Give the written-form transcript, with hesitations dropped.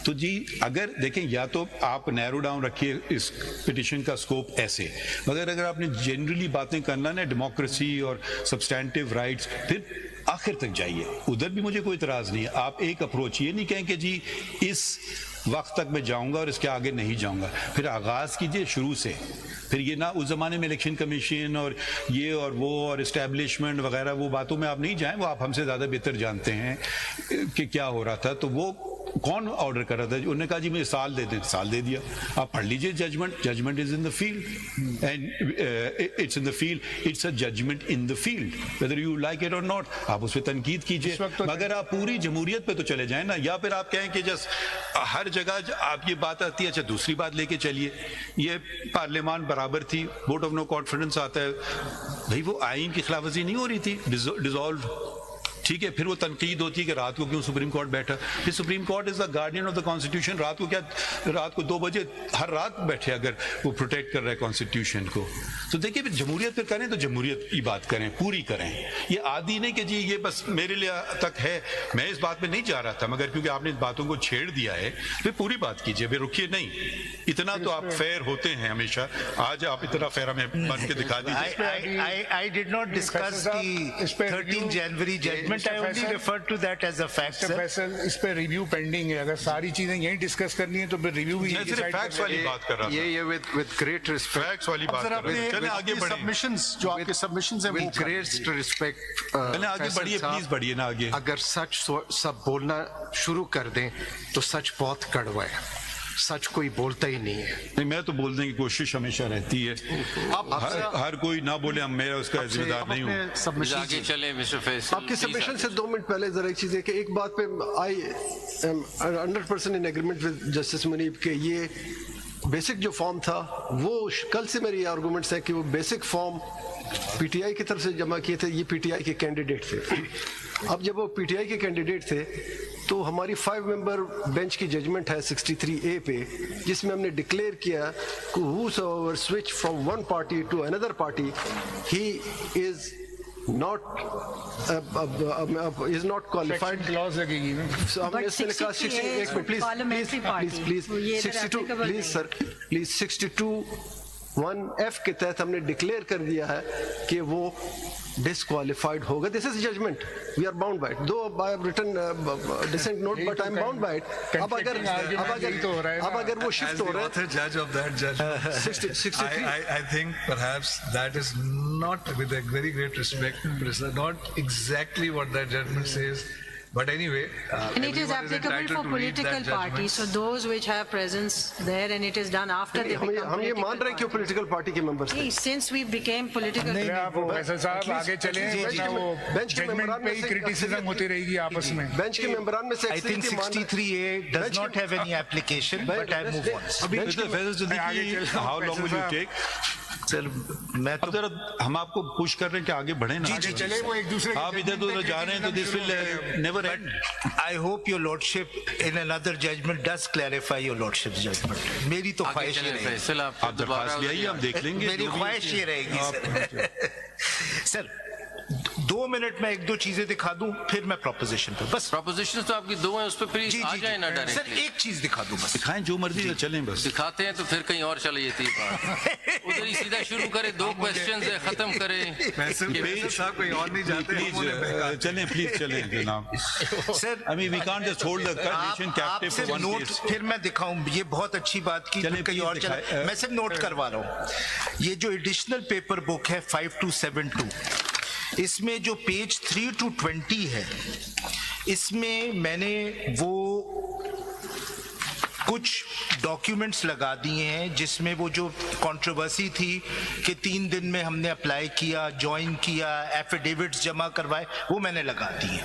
تو جی اگر دیکھیں یا تو آپ نیرو ڈاؤن رکھیے اس پٹیشن کا سکوپ ایسے، مگر اگر آپ نے جنرلی باتیں کرنا نا ڈیموکریسی اور سبسٹینٹیو رائٹس، پھر آخر تک جائیے، ادھر بھی مجھے کوئی اعتراض نہیں ہے. آپ ایک اپروچ یہ نہیں کہیں کہ جی اس وقت تک میں جاؤں گا اور اس کے آگے نہیں جاؤں گا، پھر آغاز کیجئے شروع سے. پھر یہ نہ اس زمانے میں الیکشن کمیشن اور یہ اور وہ اور اسٹیبلشمنٹ وغیرہ وہ باتوں میں آپ نہیں جائیں، وہ آپ ہم سے زیادہ بہتر جانتے ہیں کہ کیا ہو رہا تھا. تو وہ کون آرڈر کر رہا تھا؟ انہوں نے کہا جی مجھے سال دے دیں، سال دے دیا. آپ پڑھ لیجئے judgement is in the field and it's in the field, it's a judgement in the field whether you like it or not. آپ اس پہ تنقید کیجئے، مگر آپ پوری جمہوریت پہ تو چلے جائیں نا. یا پھر آپ کہیں کہ جس ہر جگہ آپ یہ بات آتی ہے اچھا دوسری بات لے کے چلیے، یہ پارلیمان برابر تھی، ووٹ آف نو کانفیڈنس آتا ہے، بھائی وہ آئین کی خلاف ورزی نہیں ہو رہی تھی، ڈیزالو، ٹھیک ہے. پھر وہ تنقید ہوتی ہے کہ رات کو کیوں سپریم کورٹ بیٹھا. پھر supreme court is the guardian of the constitution. رات کو کیا، رات کو 2 بجے ہر رات بیٹھے اگر وہ پروٹیکٹ کر رہے ہیں کانسٹیٹیوشن کو. تو دیکھیے پھر جمہوریت پہ کریں تو جمہوریت کی بات کریں، پوری کریں. یہ عادی نہیں کہ جی یہ بس میرے لیے تک ہے، میں اس بات میں نہیں جا رہا تھا، مگر کیونکہ آپ نے اس باتوں کو چھیڑ دیا ہے پھر پوری بات کیجیے، پھر رکیے نہیں. اتنا تو آپ فیئر ہوتے ہیں ہمیشہ، آج آپ اتنا فیئر ہمیں بن کے دکھا دیجیے. I did not discuss the 13 January judgment. I only referred to that as a fact. Mr. Faisal, اس پہ ریویو پینڈنگ ہے، اگر ساری چیزیں یہیں ڈسکس کرنی ہے تو پھر ریویو بھی میں صرف فیکٹس والی بات کر رہا تھا. یہ with great respect. فیکٹس والی بات کر رہا تھا. چلیں آگے بڑھیں. سبمیشنز جو آپ کے سبمیشنز ہیں، With great respect. چلیں آگے بڑھیے، پلیز بڑھیے نا آگے. اگر سچ سب بولنا شروع کر دیں تو سچ بہت کڑوا ہے، سچ کوئی بولتا ہی نہیں ہے. نہیں، میں تو بولنے کی کوشش ہمیشہ رہتی ہے. ہر کوئی نہ بولے، ہم میرا اس کا ذمہ دار نہیں ہوں. آگے چلیں مسٹر فیصل. آپ کی سبمیشن سے 2 منٹ پہلے ذرا ایک چیز ہے کہ ایک بات پہ I am 100% in agreement with justice Munib کہ یہ بیسک جو فارم تھا، وہ کل سے میری آرگومنٹس ہے کہ وہ basic form P T I کی طرف سے جمع کیے تھے، یہ پی ٹی آئی کے کینڈیڈیٹ تھے. اب جب وہ پی ٹی آئی کے کینڈیڈیٹ تھے تو ہماری 5 ممبر بینچ کی ججمنٹ ہے 63A پہ، جس میں ہم نے ڈکلیئر کیا کہ whosoever switch from one party to another party, he is not qualified. Class لگے گی نا. ہم نے اس میں لکھا 62(1)F کے تحت ہم نے ڈکلیئر کر دیا ہے کہ وہ ڈسکوالیفائڈ ہوگا. This is judgment, we are bound by it. Though I have written dissent note but I am bound by it. اب اگر وہ شفٹ ہو رہا ہے judge of that judgment, 63 I think perhaps that is not, with a very great respect, but it's not exactly what that judgment says. But anyway, and it is applicable for political parties, so those which have presence there, and it is done after they become ہم یہ مان رہے ہیں کہ وہ political party کے members ہیں. since we became political. آپ فیصل صاحب آگے چلیں، بینچ کے ممبران پہ ہی کرٹیسزم ہوتی رہے گی آپس میں. بینچ کے ممبران میں سے I think 63A does not have any application, but I move on. Mr. Faisal Siddiqui, how long will you take? سر میں اب ذرا ہم آپ کو پوش کر رہے ہیں کہ آگے بڑھیں نا. آگے چلیں، وہ ایک دوسرے آپ ادھر تو ادھر جا رہے ہیں تو this will never end. I hope your lordship in another judgment does clarify your lordship's judgment. میری تو خواہش یہ رہے گی. آپ درخواست لے آئیے، ہم دیکھ لیں گے. میری خواہش یہ رہے گی سر. 2 منٹ میں 1-2 چیزیں دکھا دوں، پھر میں پروپوزیشن پہ. بس پروپوزیشن تو آپ کی 2 ہیں، اس پہ پلیز آ جائیں نا سر. ڈائریکٹلی. ایک چیز دکھا دوں بس. دکھائیں جو مرضی چلیں، بس دکھاتے ہیں تو پھر کہیں اور چلے جاتی ہے بات. ادھر ہی سیدھا شروع کرے، 2 کوسچنز ہے، ختم کریں. صاحب کہیں اور نہیں جاتے. پلیز چلیں، پلیز چلیں جناب. سر I mean, we can't just hold the nation captive for one note case. پھر میں دکھاؤں. یہ بہت اچھی بات کی، کہیں اور چلا. میں صرف نوٹ کروا رہا ہوں. یہ جو ایڈیشنل پیپر بک ہے 5272، اس میں جو پیج 3 to 20 ہے، اس میں میں نے وہ کچھ ڈاکیومنٹس لگا دیے ہیں جس میں وہ جو کنٹروورسی تھی کہ 3 دن میں ہم نے اپلائی کیا، جوائن کیا، ایفیڈیوٹس جمع کروائے، وہ میں نے لگا دیے.